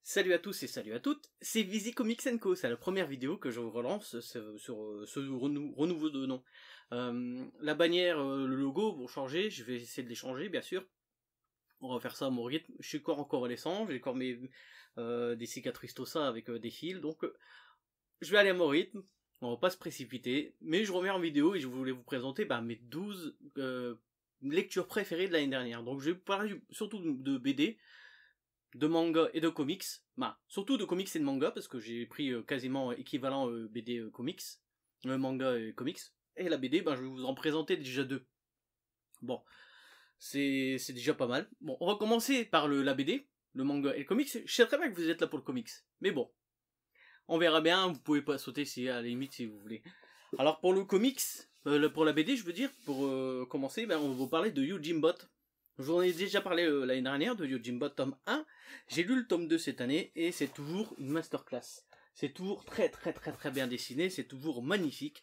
Salut à tous et salut à toutes, c'est Vizy Comics Co, c'est la première vidéo que je relance sur ce renouveau de nom. La bannière, le logo vont changer, je vais essayer de les changer bien sûr. On va faire ça à mon rythme, je suis encore en convalescent, j'ai encore des cicatrices tout ça avec des fils, donc je vais aller à mon rythme, on va pas se précipiter, mais je reviens en vidéo et je voulais vous présenter mes 12 lectures préférées de l'année dernière. Donc je vais parler surtout de BD, de manga et de comics, surtout de comics et de manga parce que j'ai pris quasiment équivalent BD comics, manga et comics, et la BD, je vais vous en présenter déjà deux. Bon, c'est déjà pas mal. Bon, on va commencer par la BD, le manga et le comics. Je sais très bien que vous êtes là pour le comics, mais bon, on verra bien, vous pouvez pas sauter si à la limite si vous voulez. Alors pour le comics, pour la BD je veux dire, pour commencer, on va vous parler de Yojimbo. Je vous en ai déjà parlé l'année dernière de Yojimbo tome 1. J'ai lu le tome 2 cette année et c'est toujours une masterclass. C'est toujours très bien dessiné, c'est toujours magnifique.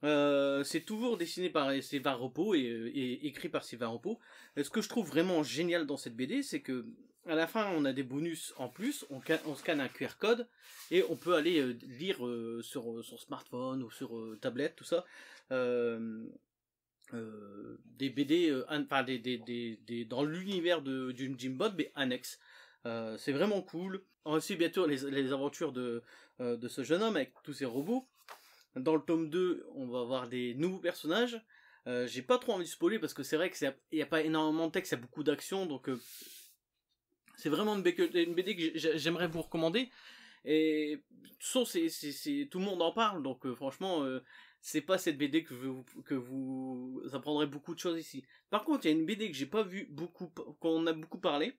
C'est toujours dessiné par Sylvain Repos et écrit par Sylvain Repos. Ce que je trouve vraiment génial dans cette BD, c'est que à la fin on a des bonus en plus, on scanne un QR code et on peut aller lire sur smartphone ou sur tablette, tout ça. Des BD, dans l'univers de Yojimbo, mais annexes. C'est vraiment cool. On suit bientôt les aventures de ce jeune homme avec tous ses robots. Dans le tome 2, on va avoir des nouveaux personnages. J'ai pas trop envie de spoiler parce que c'est vrai qu'il n'y a pas énormément de texte, il y a beaucoup d'action, donc c'est vraiment une BD que j'aimerais vous recommander. Et tout le monde en parle, donc franchement, c'est pas cette BD que vous apprendrez beaucoup de choses ici. Par contre, il y a une BD que j'ai pas vu beaucoup, qu'on a beaucoup parlé,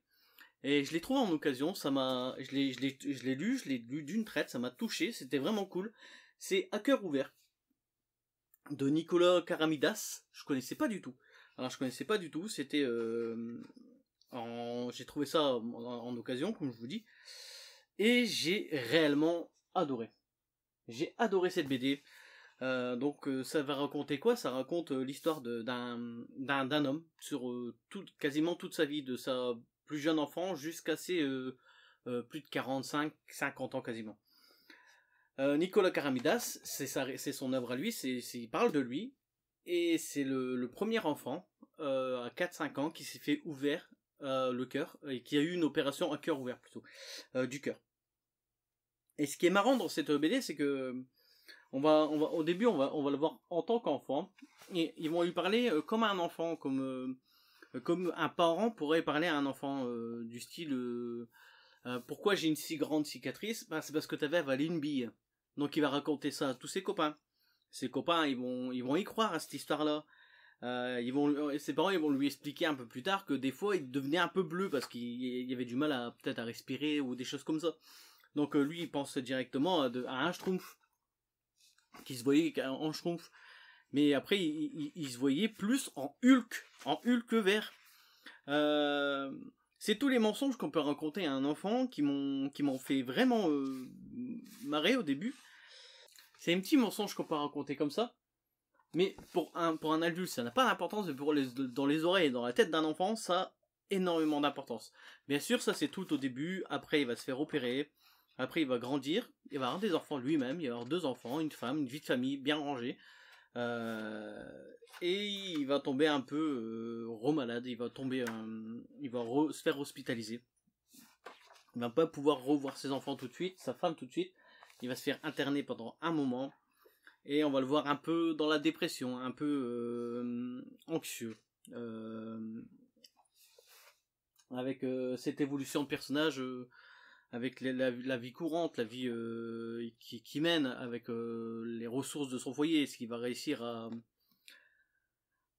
et je l'ai trouvé en occasion, je l'ai lu d'une traite, ça m'a touché, c'était vraiment cool. C'est À cœur ouvert, de Nicolas Karamidas, je connaissais pas du tout. C'était, j'ai trouvé ça en occasion, comme je vous dis, et j'ai réellement adoré. J'ai adoré cette BD. Donc ça va raconter quoi? Ça raconte l'histoire d'un homme sur quasiment toute sa vie, de sa plus jeune enfant jusqu'à ses plus de 45-50 ans quasiment. Nicolas Karamidas, c'est son œuvre à lui, il parle de lui, et c'est le premier enfant à 4-5 ans qui s'est fait ouvert le cœur, et qui a eu une opération à cœur ouvert plutôt, du cœur. Et ce qui est marrant dans cette BD, c'est que au début, on va le voir en tant qu'enfant, et ils vont lui parler comme un enfant, comme un parent pourrait parler à un enfant, du style pourquoi j'ai une si grande cicatrice? C'est parce que t'avais avalé une bille. Donc il va raconter ça à tous ses copains. Ses copains, ils vont y croire à cette histoire-là. Ses parents, ils vont lui expliquer un peu plus tard que des fois, il devenait un peu bleu parce qu'il y avait du mal peut-être à respirer ou des choses comme ça. Donc lui, il pense directement à un schtroumpf qui se voyait en schtroumpf. Mais après, il se voyait plus en Hulk vert. C'est tous les mensonges qu'on peut raconter à un enfant qui m'ont fait vraiment marrer au début. C'est un petit mensonge qu'on peut raconter comme ça, mais pour un adulte ça n'a pas d'importance, mais dans les oreilles et dans la tête d'un enfant ça a énormément d'importance. Bien sûr, ça c'est tout au début. Après il va se faire opérer, après il va grandir, il va avoir des enfants lui-même, il va avoir 2 enfants, une femme, une vie de famille bien rangée. Et il va tomber un peu remalade, il va se faire hospitaliser. Il va pas pouvoir revoir ses enfants tout de suite, sa femme tout de suite. Il va se faire interner pendant un moment. Et on va le voir un peu dans la dépression, un peu anxieux. Avec cette évolution de personnage, avec la vie courante, la vie qui mène, avec les ressources de son foyer, est-ce qu'il va réussir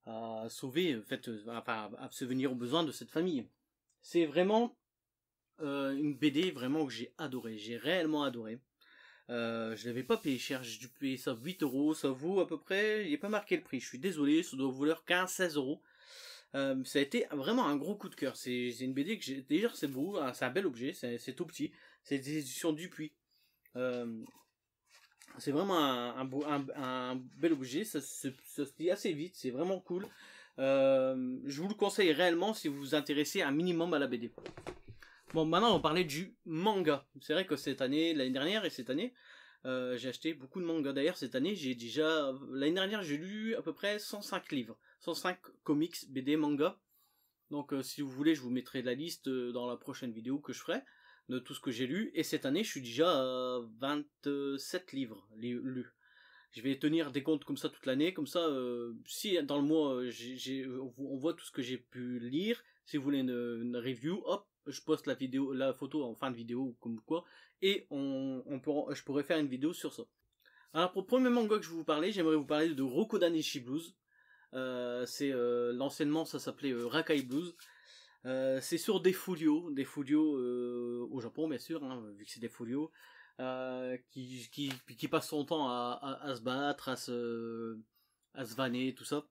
à sauver, en fait, à subvenir aux besoins de cette famille. C'est vraiment une BD vraiment que j'ai adoré, j'ai réellement adoré. Je l'avais pas payé cher, j'ai dû payer ça 8€, ça vaut à peu près, il n'est pas marqué le prix, je suis désolé, ça doit valoir 15-16€. Ça a été vraiment un gros coup de cœur. C'est une BD que déjà c'est beau, c'est un bel objet, c'est tout petit, c'est des éditions Dupuis. C'est vraiment un bel objet, ça se dit assez vite, c'est vraiment cool. Je vous le conseille réellement si vous vous intéressez un minimum à la BD. Bon, maintenant on va parler du manga. C'est vrai que cette année, l'année dernière et cette année, j'ai acheté beaucoup de mangas. D'ailleurs, cette année, l'année dernière, j'ai lu à peu près 105 livres. 105 comics, BD, manga. Donc si vous voulez, je vous mettrai la liste dans la prochaine vidéo que je ferai de tout ce que j'ai lu. Et cette année, je suis déjà à 27 livres lus. Je vais tenir des comptes comme ça toute l'année, comme ça, si dans le mois, on voit tout ce que j'ai pu lire. Si vous voulez une review, hop, je poste la photo en fin de vidéo, comme quoi, et je pourrais faire une vidéo sur ça. Alors pour le premier manga que je vais vous parler, j'aimerais vous parler de Rokodanishi Blues. L'anciennement ça s'appelait Rakai Blues. C'est sur des folios au Japon bien sûr, hein, vu que c'est des folios. Qui passe son temps à se battre, à se vanner, tout ça.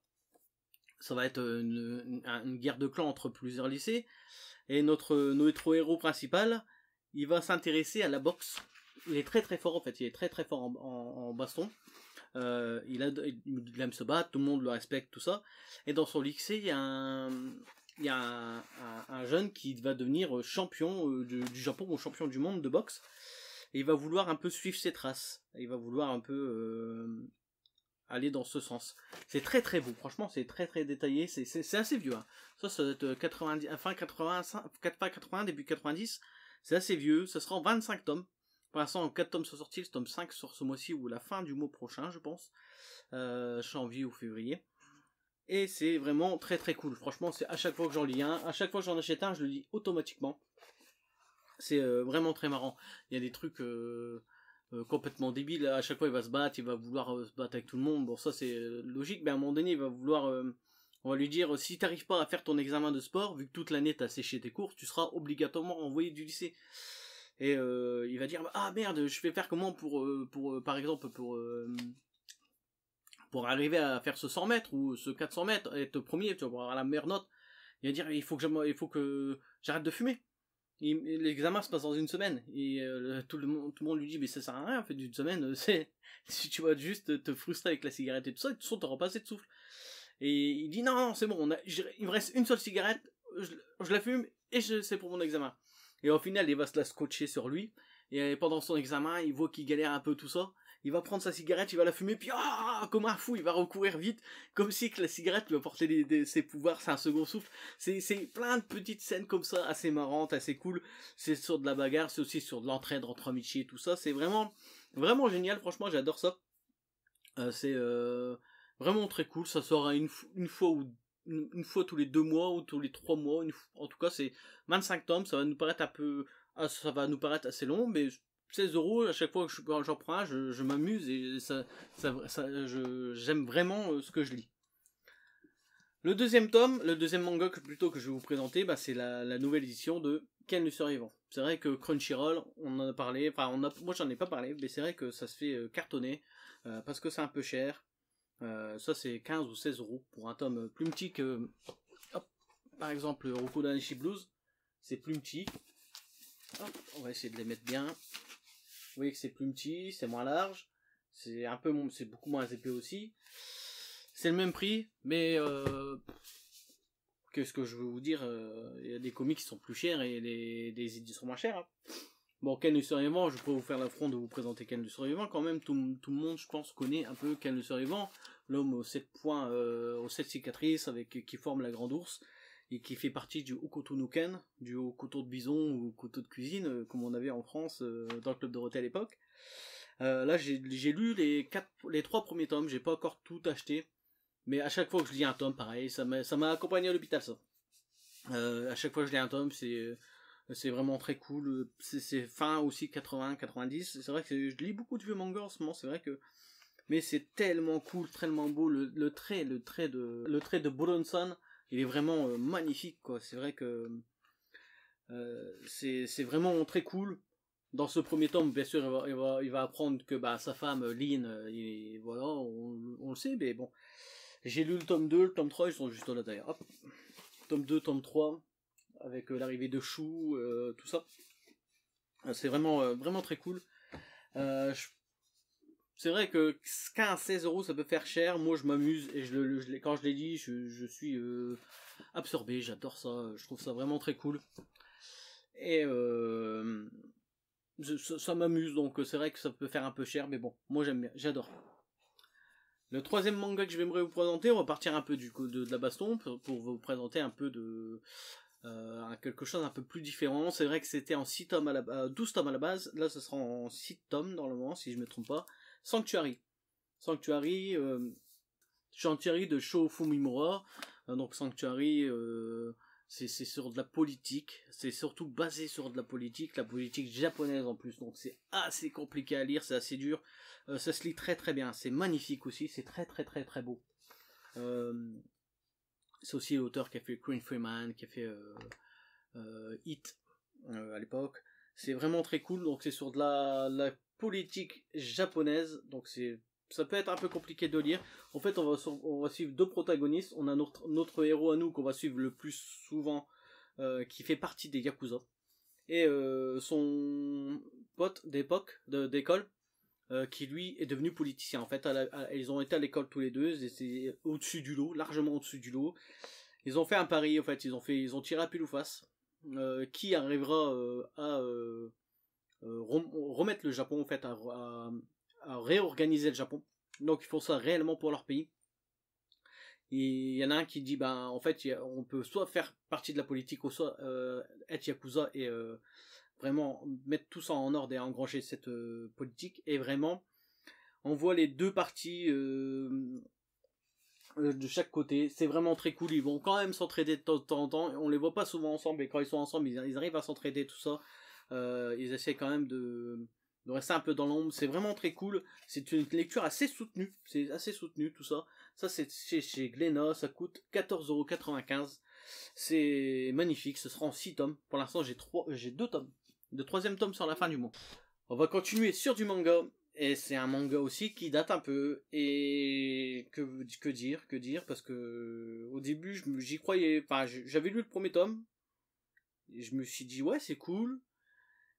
Ça va être une guerre de clans entre plusieurs lycées. Et notre héros principal, il va s'intéresser à la boxe. Il est très très fort en fait, il est très très fort en baston. Il aime se battre, tout le monde le respecte, tout ça. Et dans son lycée, il y a un jeune qui va devenir champion du Japon ou champion du monde de boxe. Et il va vouloir un peu suivre ses traces. Il va vouloir un peu aller dans ce sens. C'est très très beau, franchement, c'est très très détaillé. C'est assez vieux. Hein. Ça doit être 90, fin 80, début 90. C'est assez vieux. Ça sera en 25 tomes. Pour l'instant, 4 tomes sont sortis. Le tome 5 sort ce mois-ci ou la fin du mois prochain, je pense. Janvier ou février. Et c'est vraiment très très cool. Franchement, c'est à chaque fois que j'en lis un, à chaque fois que j'en achète un, je le lis automatiquement. C'est vraiment très marrant. Il y a des trucs complètement débiles. À chaque fois, il va se battre, il va vouloir se battre avec tout le monde. Bon, ça c'est logique, mais à un moment donné, il va vouloir. On va lui dire si t'arrives pas à faire ton examen de sport, vu que toute l'année t'as séché tes cours, tu seras obligatoirement envoyé du lycée. Et il va dire ah merde, je vais faire comment pour par exemple pour arriver à faire ce 100 mètres ou ce 400 mètres, être premier, tu vas avoir la meilleure note. Il va dire il faut que j'arrête de fumer. L'examen se passe dans une semaine et tout le monde lui dit mais ça sert à rien en fait d'une semaine c'est si tu vas juste te frustrer avec la cigarette et tout ça et de toute façon t'auras pas assez de souffle et il dit non c'est bon il me reste une seule cigarette je la fume et c'est pour mon examen et au final il va se la scotcher sur lui et pendant son examen il voit qu'il galère un peu tout ça. Il va prendre sa cigarette, il va la fumer, puis comme un fou, il va recourir vite, comme si que la cigarette lui apportait ses pouvoirs, c'est un second souffle. C'est plein de petites scènes comme ça, assez marrantes, assez cool. C'est sur de la bagarre, c'est aussi sur de l'entraide entre amitiés et tout ça. C'est vraiment, vraiment génial, franchement, j'adore ça. C'est vraiment très cool, ça sort une fois tous les 2 mois ou tous les 3 mois. En tout cas, c'est 25 tomes, ça va nous paraître assez long, mais 16 € à chaque fois que j'en prends un, je m'amuse et j'aime vraiment ce que je lis. Le deuxième manga que je vais vous présenter, c'est la nouvelle édition de Ken le Survivant. C'est vrai que Crunchyroll, on en a parlé, moi j'en ai pas parlé, mais c'est vrai que ça se fait cartonner parce que c'est un peu cher. Ça c'est 15 ou 16 € pour un tome plus petit que, par exemple, Rokodanishi Blues, c'est plus petit. Hop, on va essayer de les mettre bien. Vous voyez que c'est plus petit, c'est moins large, c'est beaucoup moins épais aussi. C'est le même prix, mais qu'est-ce que je veux vous dire, il y a des comics qui sont plus chers et des éditions sont moins chères. Hein. Bon, Ken le Survivant, je pourrais vous faire l'affront de vous présenter Ken le Survivant. Quand même, tout le monde, je pense, connaît un peu Ken le Survivant, l'homme aux 7 points, aux 7 cicatrices, qui forme la grande ours et qui fait partie du Hokuto no Ken, du haut couteau de bison ou couteau de cuisine, comme on avait en France dans le Club Dorothée à l'époque. Là, j'ai lu les 3 premiers tomes, j'ai pas encore tout acheté, mais à chaque fois que je lis un tome, pareil, ça m'a accompagné à l'hôpital, ça. À chaque fois que je lis un tome, c'est vraiment très cool. C'est fin aussi 80-90. C'est vrai que je lis beaucoup de vieux mangas en ce moment, c'est vrai que, mais c'est tellement cool, tellement beau, le trait de Buronson, il est vraiment magnifique, quoi. C'est vrai que c'est vraiment très cool. Dans ce premier tome, bien sûr, il va apprendre que sa femme, Lynn, voilà, on le sait, mais bon. J'ai lu le tome 2, le tome 3, ils sont juste là d'ailleurs. Hop. Tome 2, tome 3, avec l'arrivée de Chou, tout ça. C'est vraiment, vraiment très cool. C'est vrai que 15-16 € ça peut faire cher. Moi je m'amuse et quand je l'ai dit, je suis absorbé. J'adore ça. Je trouve ça vraiment très cool. Et ça m'amuse, donc c'est vrai que ça peut faire un peu cher, mais bon, moi j'aime bien, j'adore. Le troisième manga que je vais vous présenter, on va partir un peu du coup de la baston pour vous présenter un peu de quelque chose un peu plus différent. C'est vrai que c'était en 6 tomes 12 tomes à la base, là ce sera en 6 tomes dans le moment si je me trompe pas. Sanctuary. Sanctuary, Sanctuary de Sho Fumimura. Donc Sanctuary, c'est sur de la politique, c'est surtout basé sur de la politique japonaise en plus, donc c'est assez compliqué à lire, c'est assez dur, ça se lit très très bien, c'est magnifique aussi, c'est très très très très beau. C'est aussi l'auteur qui a fait Queen Freeman, qui a fait Hit à l'époque, c'est vraiment très cool, donc c'est sur de la politique japonaise, donc ça peut être un peu compliqué de lire. En fait, on va suivre deux protagonistes. On a notre héros à nous qu'on va suivre le plus souvent, qui fait partie des Yakuza. Et son pote d'école, qui lui est devenu politicien. En fait, ils ont été à l'école tous les deux, et c'est au-dessus du lot, largement au-dessus du lot. Ils ont fait un pari, en fait, ils ont tiré à pile ou face. Qui arrivera à remettre le Japon, en fait, à réorganiser le Japon. Donc ils font ça réellement pour leur pays. Et il y en a un qui dit, ben en fait, on peut soit faire partie de la politique, ou soit être Yakuza et vraiment mettre tout ça en ordre et engranger cette politique. Et vraiment, on voit les deux parties de chaque côté. C'est vraiment très cool. Ils vont quand même s'entraider de temps en temps. On les voit pas souvent ensemble, et quand ils sont ensemble, ils arrivent à s'entraider, tout ça. Ils essaient quand même de rester un peu dans l'ombre. C'est vraiment très cool. C'est une lecture assez soutenue. C'est assez soutenu tout ça. Ça c'est chez Glénat. Ça coûte 14,95 €. C'est magnifique. Ce sera en 6 tomes. Pour l'instant j'ai 2 tomes. Le troisième tome sur la fin du mois. On va continuer sur du manga. Et c'est un manga aussi qui date un peu. Et que dire, parce que au début j'y croyais. Enfin, j'avais lu le premier tome. Et je me suis dit ouais, c'est cool.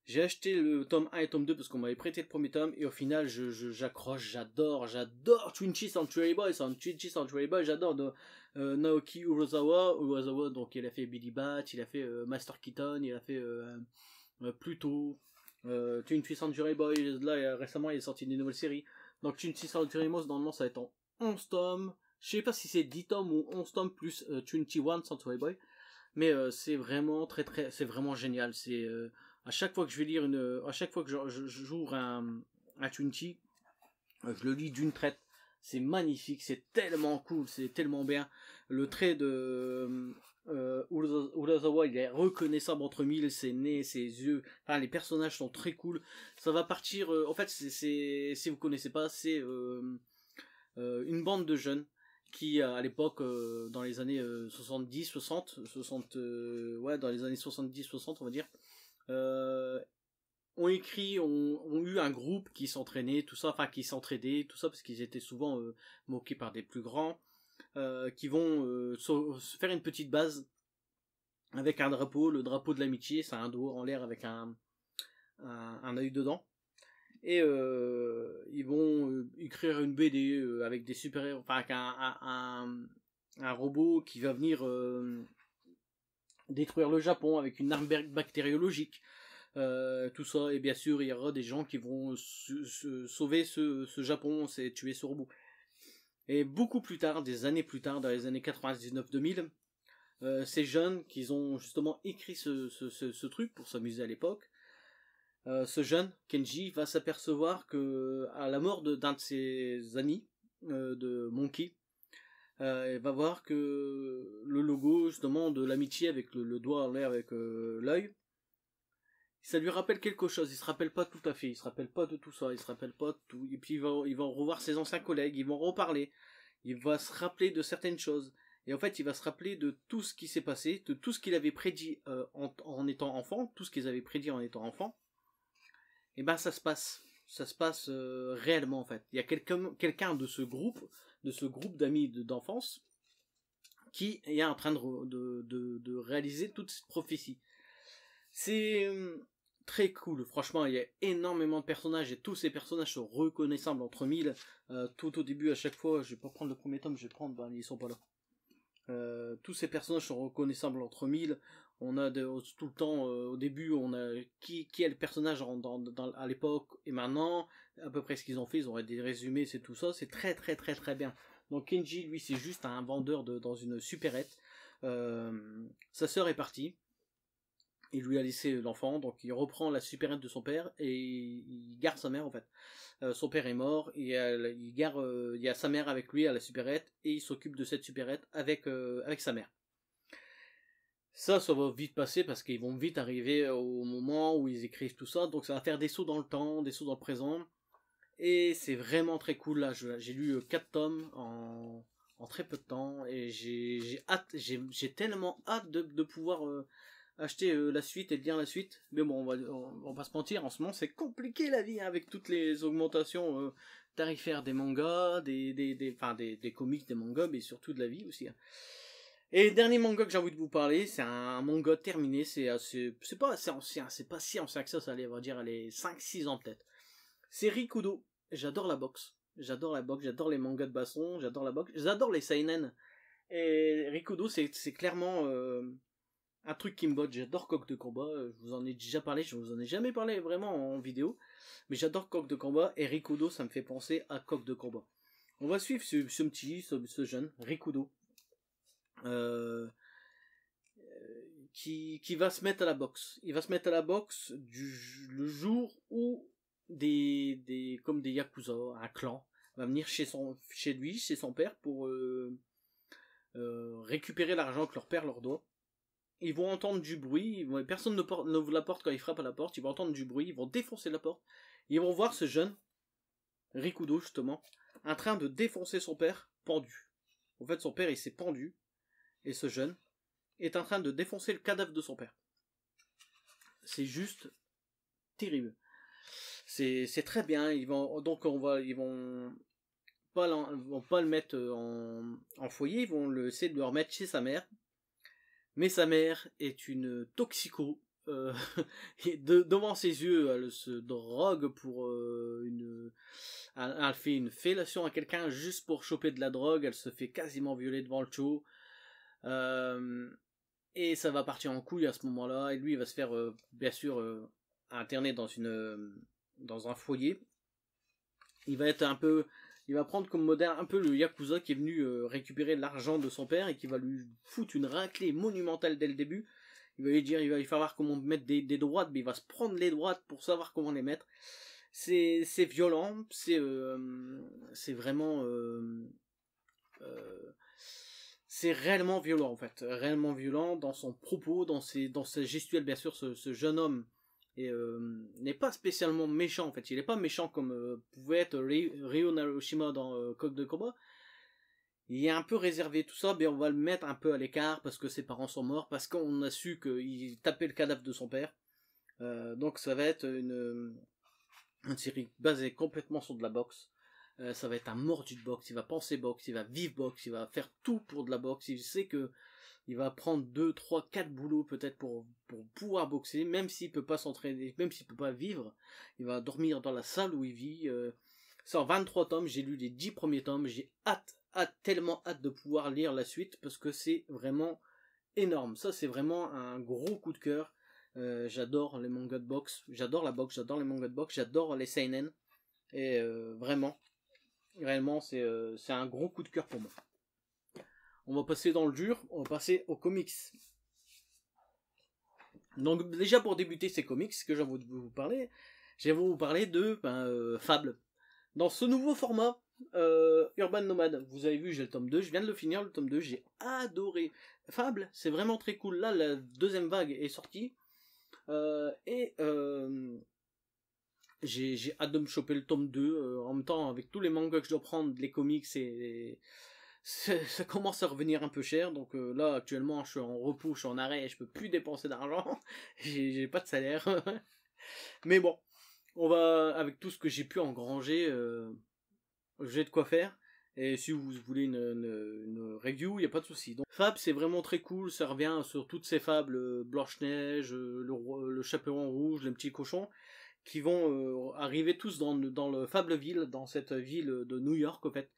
J'ai acheté le tome 1 et tome 2 parce qu'on m'avait prêté le premier tome, et au final j'accroche, j'adore Twinchi Sanctuary Boy, j'adore Naoki Urasawa, donc il a fait Billy Bat, il a fait Master Keaton, il a fait Pluto, Twinchi Sanctuary Boy, là récemment il est sorti une nouvelle série, donc Twinchi Sanctuary Boy normalement ça va être en 11 tomes, je sais pas si c'est 10 tomes ou 11 tomes plus Twinchi One Sanctuary Boy, mais c'est vraiment c'est vraiment génial, c'est à chaque fois que je vais lire à chaque fois que j'ouvre un Twinchi, je le lis d'une traite. C'est magnifique, c'est tellement cool, c'est tellement bien. Le trait de Urasawa, il est reconnaissable entre mille, ses nez, ses yeux. Enfin, les personnages sont très cool. Ça va partir. En fait, si vous connaissez pas, c'est une bande de jeunes qui, à l'époque, dans les années 70, 60, ouais, dans les années 70, 60, on va dire, ont eu un groupe qui s'entraînait, tout ça, enfin qui s'entraidait, tout ça, parce qu'ils étaient souvent moqués par des plus grands, qui vont faire une petite base avec un drapeau, le drapeau de l'amitié, c'est un dos en l'air avec un œil dedans, et ils vont écrire une BD avec des super-héros, enfin avec un robot qui va venir détruire le Japon avec une arme bactériologique. Tout ça, et bien sûr il y aura des gens qui vont sauver ce Japon, c'est tuer ce robot. Et beaucoup plus tard, des années plus tard, dans les années 99-2000, ces jeunes qui ont justement écrit ce truc pour s'amuser à l'époque, ce jeune Kenji va s'apercevoir que à la mort d'un de ses amis, de Monkey, il va voir que le logo justement de l'amitié avec le doigt en l'air avec l'œil, ça lui rappelle quelque chose, il se rappelle pas tout à fait, il se rappelle pas de tout ça, il se rappelle pas de tout, et puis il va revoir ses anciens collègues, ils vont reparler, il va se rappeler de certaines choses, et en fait il va se rappeler de tout ce qui s'est passé, de tout ce qu'il avait prédit en étant enfant, tout ce qu'ils avaient prédit en étant enfant, et ben ça se passe réellement en fait, il y a quelqu'un de ce groupe d'amis d'enfance, qui est en train de réaliser toute cette prophétie. C'est très cool, franchement, il y a énormément de personnages et tous ces personnages sont reconnaissables entre mille. Tout au début, à chaque fois, je vais pas prendre le premier tome, je vais prendre, ils sont pas là. Tous ces personnages sont reconnaissables entre mille. On a tout le temps, au début, on a qui est le personnage à l'époque et maintenant, à peu près ce qu'ils ont fait, ils ont des résumés, c'est tout ça, c'est très très très très bien. Donc Kenji, lui, c'est juste un vendeur dans une supérette. Sa sœur est partie, il lui a laissé l'enfant, donc il reprend la supérette de son père et il garde sa mère en fait. Son père est mort et il y a sa mère avec lui à la supérette et il s'occupe de cette supérette avec sa mère. Ça va vite passer parce qu'ils vont vite arriver au moment où ils écrivent tout ça, donc ça va faire des sauts dans le temps, des sauts dans le présent, et c'est vraiment très cool. Là, j'ai lu 4 tomes en très peu de temps, et j'ai tellement hâte de pouvoir acheter la suite et de lire la suite. Mais bon, on va se mentir, en ce moment c'est compliqué la vie, hein, avec toutes les augmentations tarifaires des mangas, des comics, des mangas, mais surtout de la vie aussi, hein. Et le dernier manga que j'ai envie de vous parler, c'est un manga terminé, c'est pas assez ancien, c'est pas si ancien que ça allait, on va dire, elle est 5-6 ans peut-être. C'est Rikudo. J'adore la boxe. J'adore les mangas de baston, j'adore la boxe, j'adore les seinen. Et Rikudo, c'est clairement un truc qui me botte. J'adore Coq de combat, je vous en ai déjà parlé, je vous en ai jamais parlé vraiment en vidéo, mais j'adore Coq de combat, et Rikudo, ça me fait penser à Coq de combat. On va suivre ce jeune, Rikudo. Qui va se mettre à la boxe. Il va se mettre à la boxe le jour où comme des yakuza, un clan, va venir chez lui, chez son père, pour récupérer l'argent que leur père leur doit. Ils vont entendre du bruit, personne n'ouvre la porte quand ils frappent à la porte, ils vont entendre du bruit, ils vont défoncer la porte, ils vont voir ce jeune, Rikudo justement, en train de défoncer son père, pendu. En fait, son père il s'est pendu, et ce jeune est en train de défoncer le cadavre de son père. C'est juste terrible. C'est très bien. Ils vont pas le mettre en foyer. Ils vont essayer de le remettre chez sa mère. Mais sa mère est une toxico. Devant ses yeux, elle se drogue pour elle fait une fellation à quelqu'un juste pour choper de la drogue. Elle se fait quasiment violer devant le show. Et ça va partir en couille à ce moment-là, et lui il va se faire bien sûr interner dans un foyer. Il va prendre comme modèle un peu le yakuza qui est venu récupérer l'argent de son père et qui va lui foutre une raclée monumentale dès le début. Il va lui falloir comment mettre des droites, mais il va se prendre les droites pour savoir comment les mettre. C'est violent, c'est vraiment c'est réellement violent en fait, réellement violent dans son propos, dans ses gestuels. Bien sûr, ce jeune homme n'est pas spécialement méchant en fait. Il n'est pas méchant comme pouvait être Ryo Narushima dans Coq de combat. Il est un peu réservé, tout ça, mais on va le mettre un peu à l'écart parce que ses parents sont morts, parce qu'on a su qu'il tapait le cadavre de son père. Donc ça va être une série basée complètement sur de la boxe. Ça va être un mordu de boxe, il va penser boxe, il va vivre boxe, il va faire tout pour de la boxe. Il sait que il va prendre 2, 3, 4 boulots peut-être pour pouvoir boxer, même s'il peut pas s'entraîner, même s'il peut pas vivre. Il va dormir dans la salle où il vit. C'est en 23 tomes, j'ai lu les 10 premiers tomes, j'ai tellement hâte de pouvoir lire la suite parce que c'est vraiment énorme. Ça c'est vraiment un gros coup de cœur. J'adore les mangas de boxe, j'adore la boxe, j'adore les mangas de boxe, j'adore les seinen. Et vraiment, réellement c'est un gros coup de cœur pour moi. On va passer dans le dur, on va passer aux comics. Donc déjà pour débuter ces comics que j'ai envie de vous parler, je vais vous parler de Fable. Dans ce nouveau format Urban Nomad, vous avez vu j'ai le tome 2, je viens de le finir le tome 2, j'ai adoré. Fable, c'est vraiment très cool. Là la deuxième vague est sortie j'ai hâte de me choper le tome 2 en même temps avec tous les mangas que je dois prendre, les comics ça commence à revenir un peu cher, donc là actuellement je suis en repos, je suis en arrêt, je peux plus dépenser d'argent, j'ai pas de salaire. Mais bon, on va, avec tout ce que j'ai pu engranger, j'ai de quoi faire. Et si vous voulez une review, il n'y a pas de souci. Donc Fable c'est vraiment très cool, ça revient sur toutes ces fables, Blanche-Neige, le chaperon rouge, les petits cochons, qui vont arriver tous dans le Fableville, dans cette ville de New York en fait,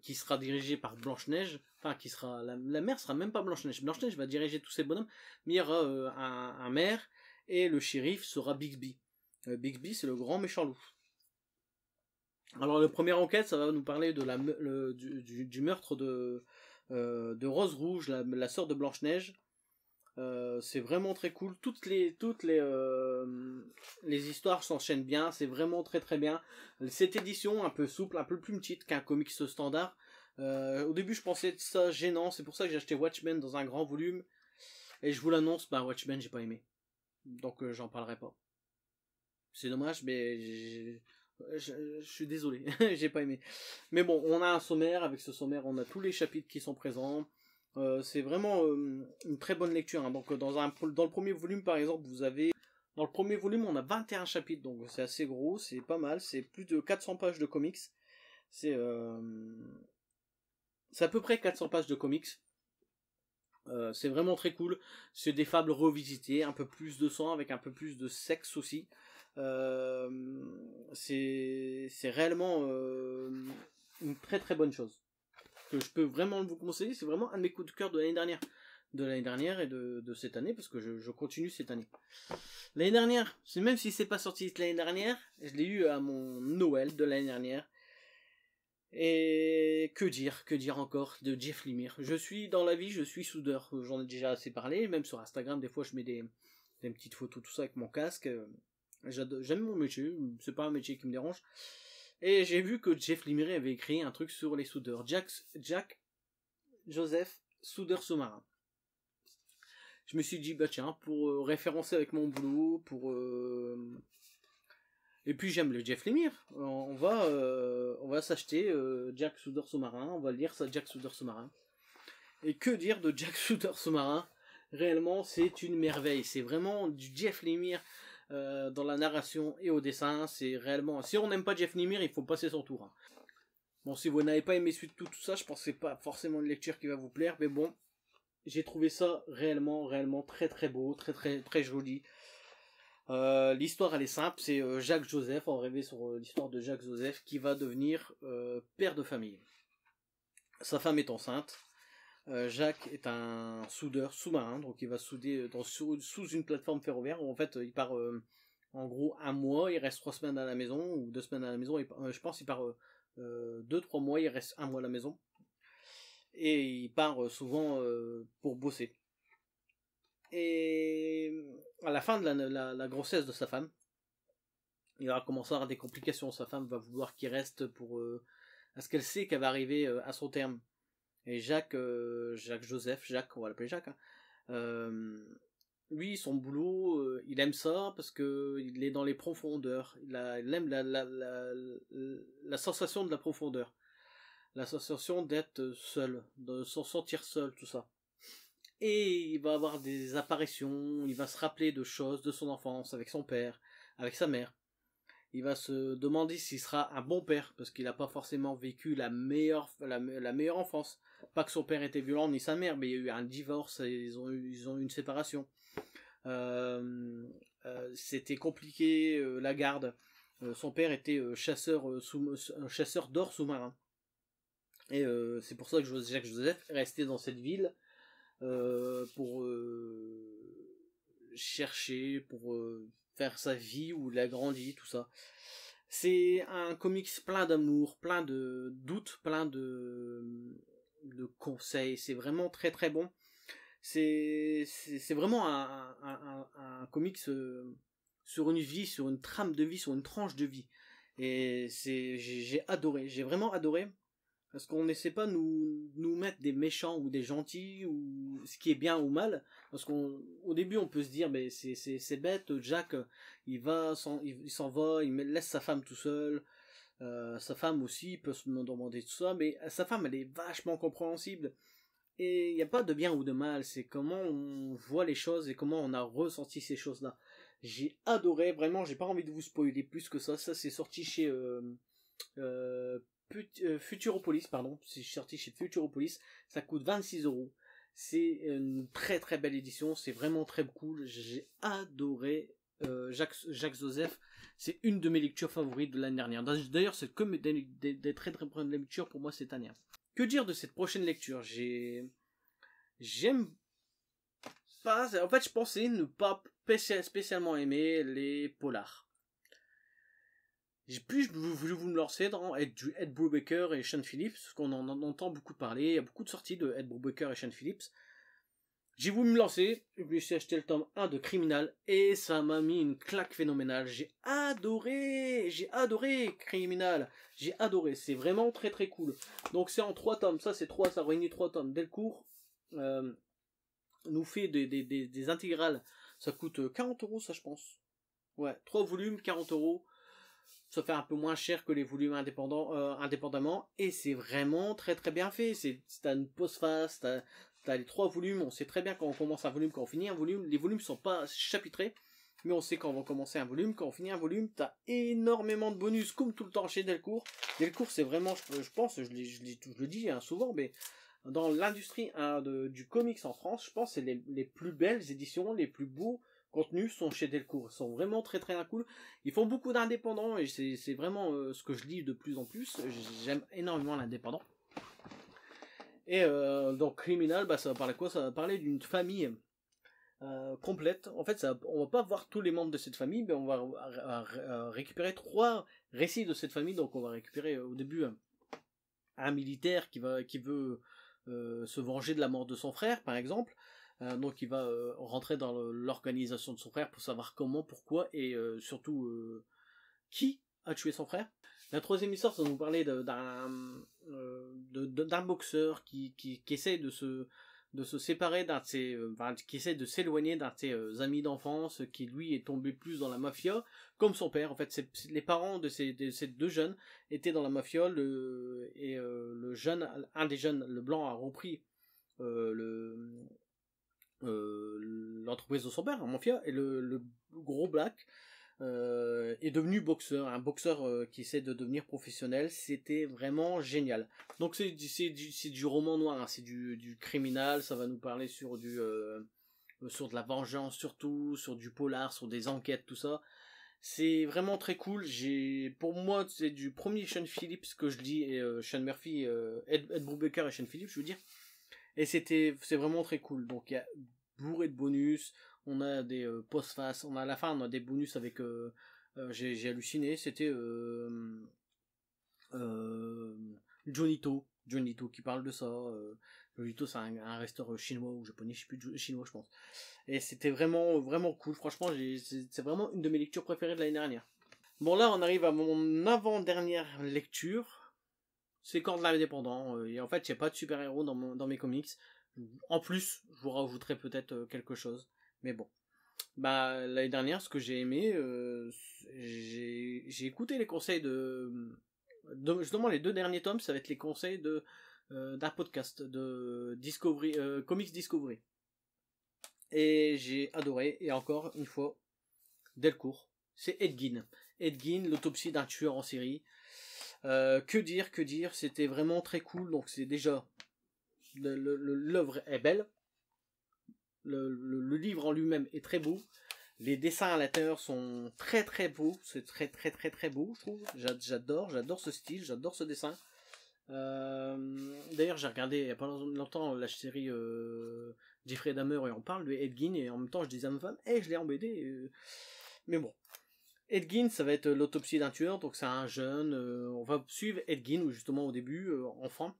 qui sera dirigé par Blanche-Neige, enfin qui sera la mère sera même pas Blanche-Neige. Blanche-Neige va diriger tous ces bonhommes, mais il y aura un maire et le shérif sera Bixby. Bixby, c'est le grand méchant loup. Alors la première enquête, ça va nous parler de du meurtre de Rose Rouge, la sœur de Blanche-Neige. C'est vraiment très cool. Toutes les histoires s'enchaînent bien. C'est vraiment très très bien. Cette édition un peu souple, un peu plus petite qu'un comics standard. Au début, je pensais ça gênant. C'est pour ça que j'ai acheté Watchmen dans un grand volume. Et je vous l'annonce, Watchmen, j'ai pas aimé. Donc j'en parlerai pas. C'est dommage, mais je suis désolé, j'ai pas aimé. Mais bon, on a un sommaire. Avec ce sommaire, on a tous les chapitres qui sont présents. C'est vraiment une très bonne lecture. Hein. Donc dans le premier volume, par exemple, dans le premier volume, on a 21 chapitres, donc c'est assez gros, c'est pas mal. C'est plus de 400 pages de comics. C'est à peu près 400 pages de comics. C'est vraiment très cool. C'est des fables revisitées, un peu plus de sang, avec un peu plus de sexe aussi. C'est réellement une très très bonne chose. Que je peux vraiment vous conseiller. C'est vraiment un de mes coups de cœur de l'année dernière et de cette année, parce que je continue cette année. L'année dernière, même si c'est pas sorti l'année dernière, je l'ai eu à mon Noël de l'année dernière. Et que dire encore de Jeff Lemire. Dans la vie, je suis soudeur. J'en ai déjà assez parlé, même sur Instagram, des fois je mets des petites photos, tout ça avec mon casque. J'aime mon métier, c'est pas un métier qui me dérange. Et j'ai vu que Jeff Lemire avait écrit un truc sur les soudeurs. Jack Joseph, soudeur sous-marin. Je me suis dit, tiens, pour référencer avec mon boulot, et puis j'aime le Jeff Lemire. On va s'acheter Jack soudeur sous-marin, on va lire ça, Jack soudeur sous-marin. Et que dire de Jack soudeur sous-marin? Réellement, c'est une merveille. C'est vraiment du Jeff Lemire dans la narration et au dessin. C'est réellement... Si on n'aime pas Jeff Lemire, il faut passer son tour. Hein. Bon, si vous n'avez pas aimé tout ça, je pense que c'est pas forcément une lecture qui va vous plaire, mais bon, j'ai trouvé ça réellement très très beau, très très très joli. L'histoire elle est simple, c'est Jacques Joseph, on rêvait sur l'histoire de Jacques Joseph qui va devenir père de famille. Sa femme est enceinte. Jacques est un soudeur sous-marin, donc il va souder sous une plateforme ferroviaire où en fait il part en gros un mois, il reste 3 semaines à la maison ou 2 semaines à la maison, je pense qu'il part 2-3 mois, il reste un mois à la maison et il part souvent pour bosser. Et à la fin de la grossesse de sa femme, il va commencer à avoir des complications. Sa femme va vouloir qu'il reste parce qu'elle sait qu'elle va arriver à son terme. Et Jacques Joseph, on va l'appeler Jacques, hein, lui, son boulot, il aime ça parce que il est dans les profondeurs. Il aime la sensation de la profondeur. La sensation d'être seul, de s'en sentir seul, tout ça. Et il va avoir des apparitions, il va se rappeler de choses de son enfance avec son père, avec sa mère. Il va se demander s'il sera un bon père, parce qu'il n'a pas forcément vécu la meilleure enfance. Pas que son père était violent, ni sa mère, mais il y a eu un divorce, et ils ont eu une séparation. C'était compliqué, la garde. Son père était chasseur d'or sous-marin. Et c'est pour ça que Jacques Joseph est resté dans cette ville pour chercher, pour faire sa vie où il a grandi, tout ça. C'est un comics plein d'amour, plein de doutes, plein de conseils. C'est vraiment très très bon. C'est vraiment un comics sur une vie, sur une trame de vie, sur une tranche de vie. Et j'ai adoré, j'ai vraiment adoré. Parce qu'on n'essaie pas nous mettre des méchants ou des gentils, ou ce qui est bien ou mal. Parce qu'au début, on peut se dire, mais c'est bête, Jack, il s'en va, il laisse sa femme tout seul. Sa femme aussi peut se demander tout ça, mais sa femme, elle est vachement compréhensible. Et il n'y a pas de bien ou de mal, c'est comment on voit les choses et comment on a ressenti ces choses-là. J'ai adoré, vraiment, j'ai pas envie de vous spoiler plus que ça. Ça, c'est sorti chez... Futuropolis, pardon, c'est sorti chez Futuropolis, ça coûte 26 €. C'est une très très belle édition, c'est vraiment très cool, j'ai adoré Jacques Joseph, c'est une de mes lectures favorites de l'année dernière. D'ailleurs, c'est comme des très très bonnes lectures pour moi cette année. Que dire de cette prochaine lecture? J'aime pas... En fait, je pensais ne pas spécialement aimer les polars. Puis je voulais vous me lancer dans Ed Brubaker et Sean Phillips, parce qu'on en entend beaucoup parler, il y a beaucoup de sorties de Ed Brubaker et Sean Phillips. J'ai voulu me lancer, je me suis acheté le tome 1 de Criminal, et ça m'a mis une claque phénoménale. J'ai adoré Criminal, j'ai adoré, c'est vraiment très très cool. Donc c'est en 3 tomes, ça réunit 3 tomes. Delcourt nous fait des intégrales, ça coûte 40 € ça je pense. Ouais, 3 volumes, 40 €. Ça fait un peu moins cher que les volumes indépendamment, et c'est vraiment très très bien fait. T'as une postface, t'as les 3 volumes, on sait très bien quand on commence un volume, quand on finit un volume. Les volumes sont pas chapitrés, mais on sait quand on va commencer un volume, quand on finit un volume. T'as énormément de bonus, comme tout le temps chez Delcourt. Delcourt, c'est vraiment, je pense, je le dis souvent, mais dans l'industrie du comics en France, je pense que c'est les plus belles éditions, les plus beaux contenus sont chez Delcourt. Ils sont vraiment très très cool. Ils font beaucoup d'indépendants et c'est vraiment ce que je lis de plus en plus. J'aime énormément l'indépendant. Et donc Criminal, ça va parler quoi? Ça va parler d'une famille complète. En fait, on va pas voir tous les membres de cette famille, mais on va récupérer 3 récits de cette famille. Donc on va récupérer au début un militaire qui veut se venger de la mort de son frère, par exemple. Donc il va rentrer dans l'organisation de son frère pour savoir comment, pourquoi et surtout qui a tué son frère. La 3e histoire, ça va nous parler d'un boxeur qui essaie de se séparer qui essaie de s'éloigner d'un de ses amis d'enfance, qui lui est tombé plus dans la mafia, comme son père. En fait, les parents de ces 2 jeunes étaient dans la mafia, un des jeunes, le blanc, a repris l'entreprise de son père, en mafia, et le gros black est devenu boxeur, un boxeur qui essaie de devenir professionnel. C'était vraiment génial. Donc c'est du roman noir, hein, c'est du criminal, ça va nous parler sur de la vengeance surtout, sur du polar, sur des enquêtes, tout ça. C'est vraiment très cool. Pour moi, c'est du premier Sean Phillips que je lis, et Sean Murphy, Ed Brubaker et Sean Phillips, je veux dire. Et c'est vraiment très cool. Donc il y a bourré de bonus, on a des postfaces, à la fin on a des bonus avec j'ai halluciné, c'était Johnny To qui parle de ça. Johnny To, c'est un restaurant chinois ou japonais, je sais plus, chinois je pense. Et c'était vraiment vraiment cool. Franchement, c'est vraiment une de mes lectures préférées de l'année dernière. Bon, là on arrive à mon avant-dernière lecture. C'est quand de l'indépendant, et en fait il n'y a pas de super-héros dans mes comics. En plus, je vous rajouterai peut-être quelque chose, mais bon. L'année dernière, ce que j'ai aimé, j'ai écouté les conseils justement les 2 derniers tomes, ça va être les conseils d'un podcast de Discovery, Comics Discovery. Et j'ai adoré, et encore une fois, Delcourt, c'est Ed Gein, l'autopsie d'un tueur en série. Que dire, c'était vraiment très cool. Donc c'est déjà l'œuvre est belle, le livre en lui-même est très beau, les dessins à l'intérieur sont très très beaux, c'est très très très très beau, je trouve. J'adore ce style, j'adore ce dessin. D'ailleurs j'ai regardé il y a pas longtemps la série Jeffrey Dahmer et on parle de Ed Gein, et en même temps je disais à ma femme je l'ai embêté, mais bon. Ed Gein, ça va être l'autopsie d'un tueur, donc c'est un jeune, on va suivre Ed Gein, justement au début, enfant,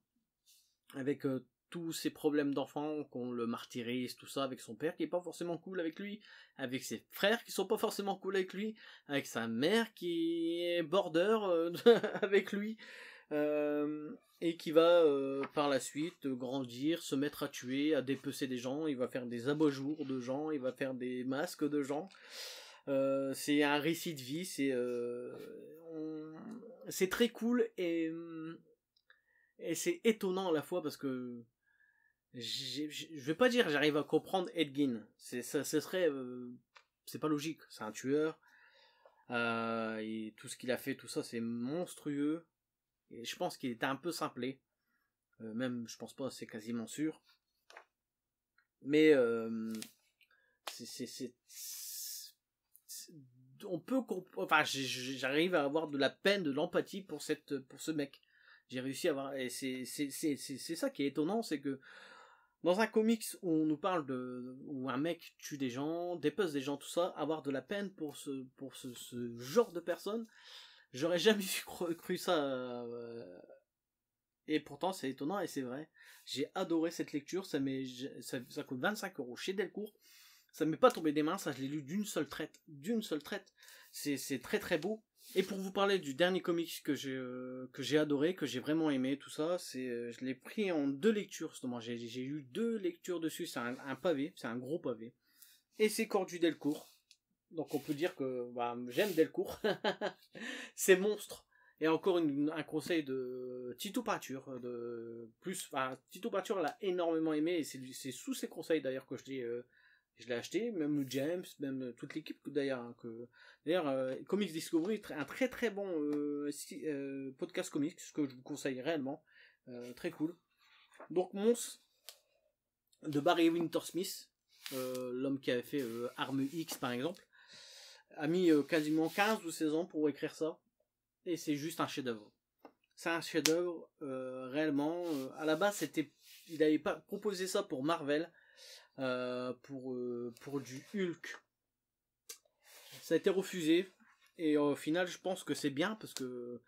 avec tous ses problèmes d'enfant, qu'on le martyrise, tout ça, avec son père qui est pas forcément cool avec lui, avec ses frères qui sont pas forcément cool avec lui, avec sa mère qui est border avec lui, et qui va par la suite grandir, se mettre à tuer, à dépecer des gens, il va faire des abat-jours de gens, il va faire des masques de gens. C'est un récit de vie, c'est très cool, et c'est étonnant à la fois, parce que je vais pas dire j'arrive à comprendre Ed Gein, c'est pas logique, c'est un tueur, et tout ce qu'il a fait, tout ça c'est monstrueux, et je pense qu'il était un peu simplé, même je pense pas, c'est quasiment sûr, mais on peut enfin j'arrive à avoir de la peine, de l'empathie pour ce mec. J'ai réussi à avoir, et c'est ça qui est étonnant, c'est que dans un comics où on nous parle où un mec tue des gens, dépece des gens, tout ça, avoir de la peine pour ce genre de personne, j'aurais jamais cru ça. Et pourtant c'est étonnant et c'est vrai. J'ai adoré cette lecture, ça coûte 25 € chez Delcourt. Ça m'est pas tombé des mains, ça je l'ai lu d'une seule traite. C'est très très beau. Et pour vous parler du dernier comics que j'ai adoré, que j'ai vraiment aimé, tout ça, je l'ai pris en 2 lectures justement. J'ai eu 2 lectures dessus, c'est un pavé, c'est un gros pavé. Et c'est Cordu Delcourt. Donc on peut dire que j'aime Delcourt. C'est Monstre. Et encore un conseil de Tito Peinture. Tito Peinture l'a énormément aimé, et c'est sous ses conseils d'ailleurs que je l'ai acheté, même James, même toute l'équipe d'ailleurs. Comics Discovery, un très très bon podcast comics, ce que je vous conseille réellement. Très cool. Donc Monstre de Barry Windsor-Smith, l'homme qui avait fait Arme X par exemple, a mis quasiment 15 ou 16 ans pour écrire ça. Et c'est juste un chef-d'œuvre. C'est un chef-d'œuvre réellement. À la base, il n'avait pas proposé ça pour Marvel, pour du Hulk. Ça a été refusé. Et au final, je pense que c'est bien parce que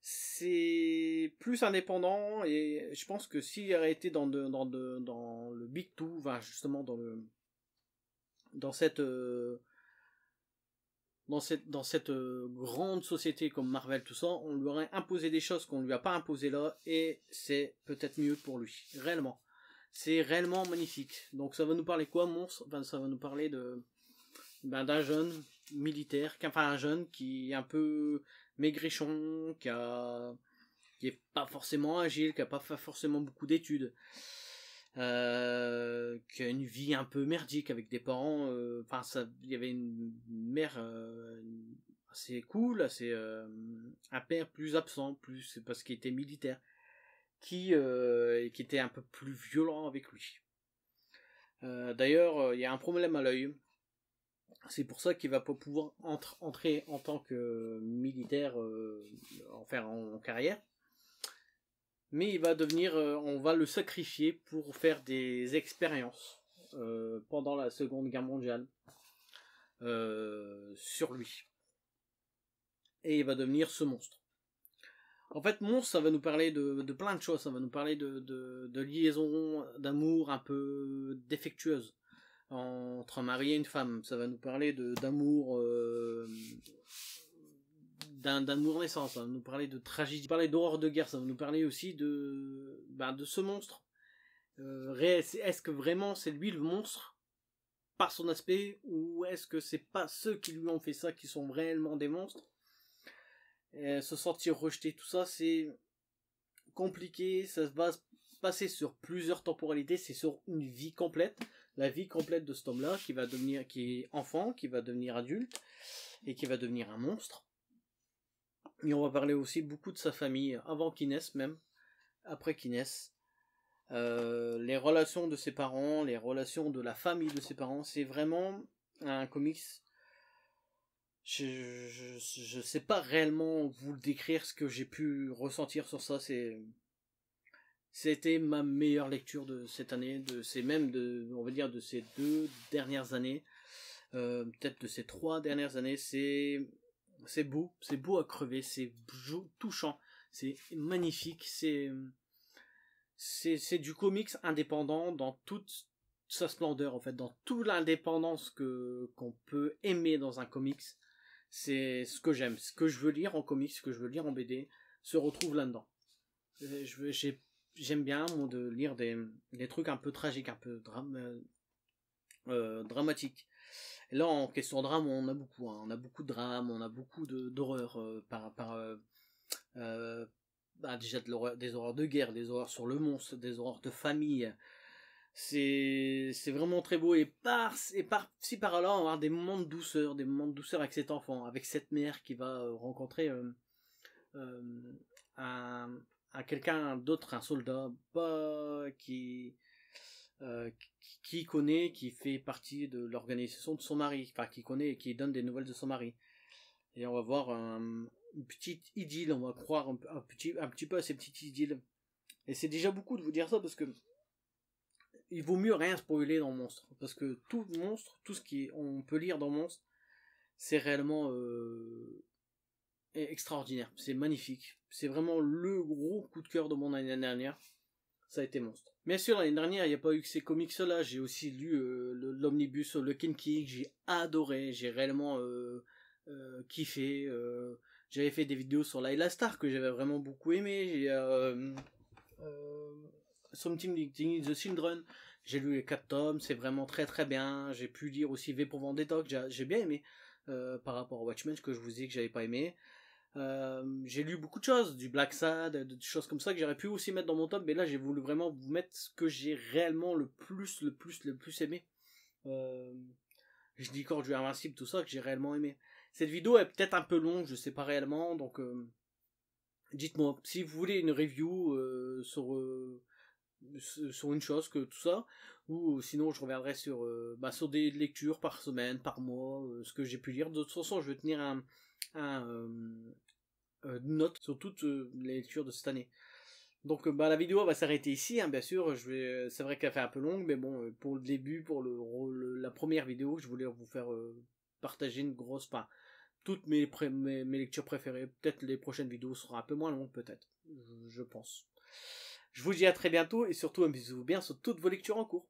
c'est plus indépendant. Et je pense que s'il aurait été dans le Big Two, justement dans cette grande société comme Marvel, tout ça, on lui aurait imposé des choses qu'on lui a pas imposées là, et c'est peut-être mieux pour lui, réellement. C'est réellement magnifique. Donc ça va nous parler quoi, Monstre? Ça va nous parler d'un jeune militaire, un jeune qui est un peu maigrichon, qui est pas forcément agile, qui a pas forcément beaucoup d'études. Qui a une vie un peu merdique avec des parents. Il y avait une mère assez cool, un père plus absent, plus parce qu'il était militaire, qui était un peu plus violent avec lui. D'ailleurs, il y a un problème à l'œil. C'est pour ça qu'il va pas pouvoir entrer en tant que militaire, en carrière. Mais on va le sacrifier pour faire des expériences pendant la Seconde Guerre mondiale sur lui. Et il va devenir ce monstre. En fait, Monstre, ça va nous parler de plein de choses. Ça va nous parler de liaisons d'amour un peu défectueuses entre un mari et une femme. Ça va nous parler d'amour d'amour naissant, ça va nous parler de tragédie, parler d'horreur de guerre, ça va nous parler aussi de ce monstre. Est-ce que vraiment c'est lui le monstre par son aspect, ou est-ce que c'est pas ceux qui lui ont fait ça qui sont réellement des monstres? Se sentir rejeté, tout ça c'est compliqué, ça va se passer sur plusieurs temporalités, c'est sur une vie complète, la vie complète de cet homme-là qui est enfant, qui va devenir adulte et qui va devenir un monstre. Et on va parler aussi beaucoup de sa famille, avant qu'il naisse même, après qu'il naisse. Les relations de ses parents, les relations de la famille de ses parents, c'est vraiment un comics. Je sais pas réellement vous le décrire, ce que j'ai pu ressentir sur ça. C'était ma meilleure lecture de cette année, on va dire de ces 2 dernières années, peut-être de ces 3 dernières années. C'est beau à crever, c'est touchant, c'est magnifique, c'est du comics indépendant dans toute sa splendeur, en fait, dans toute l'indépendance qu'on peut aimer dans un comics. C'est ce que j'aime, ce que je veux lire en comics, ce que je veux lire en BD, se retrouve là-dedans. J'aime bien de lire des trucs un peu tragiques, un peu dramatiques. Et là, en question de drame, on a beaucoup. On a beaucoup de drames, on a beaucoup d'horreurs déjà des horreurs de guerre, des horreurs sur le monstre, des horreurs de famille. C'est vraiment très beau. Et par-ci par-là, on va avoir des moments de douceur avec cet enfant, avec cette mère qui va rencontrer quelqu'un d'autre, un soldat, qui connaît, qui fait partie de l'organisation de son mari, enfin qui connaît et qui donne des nouvelles de son mari. Et on va voir une petite idylle, on va croire un petit peu à ces petites idylles. Et c'est déjà beaucoup de vous dire ça parce que il vaut mieux rien spoiler dans Monstre. Parce que tout Monstre, tout ce on peut lire dans Monstre, c'est réellement extraordinaire. C'est magnifique. C'est vraiment le gros coup de cœur de mon année dernière. Ça a été Monstre. Bien sûr, l'année dernière, il n'y a pas eu que ces comics-là. J'ai aussi lu l'omnibus Le Kinky, que j'ai adoré. J'ai réellement kiffé. J'avais fait des vidéos sur Layla Star que j'avais vraiment beaucoup aimé. J'ai Something Like the Children. J'ai lu les 4 tomes, c'est vraiment très très bien. J'ai pu lire aussi V pour Vendetta, que j'ai bien aimé par rapport à Watchmen, que je vous dis que j'avais pas aimé. J'ai lu beaucoup de choses, du Black Sad, des choses comme ça que j'aurais pu aussi mettre dans mon top, mais là j'ai voulu vraiment vous mettre ce que j'ai réellement le plus aimé. Je dis encore du Invincible, tout ça que j'ai réellement aimé. Cette vidéo est peut-être un peu longue, je sais pas réellement, donc dites-moi si vous voulez une review sur une chose que tout ça, ou sinon je reviendrai sur des lectures par semaine, par mois, ce que j'ai pu lire. De toute façon, je vais tenir note sur toutes les lectures de cette année. Donc la vidéo va s'arrêter ici, hein, bien sûr. C'est vrai qu'elle fait un peu longue, mais bon, pour le début, pour la première vidéo, je voulais vous faire partager une grosse, enfin, toutes mes lectures préférées. Peut-être les prochaines vidéos seront un peu moins longues, peut-être, je pense. Je vous dis à très bientôt et surtout amusez-vous bien sur toutes vos lectures en cours.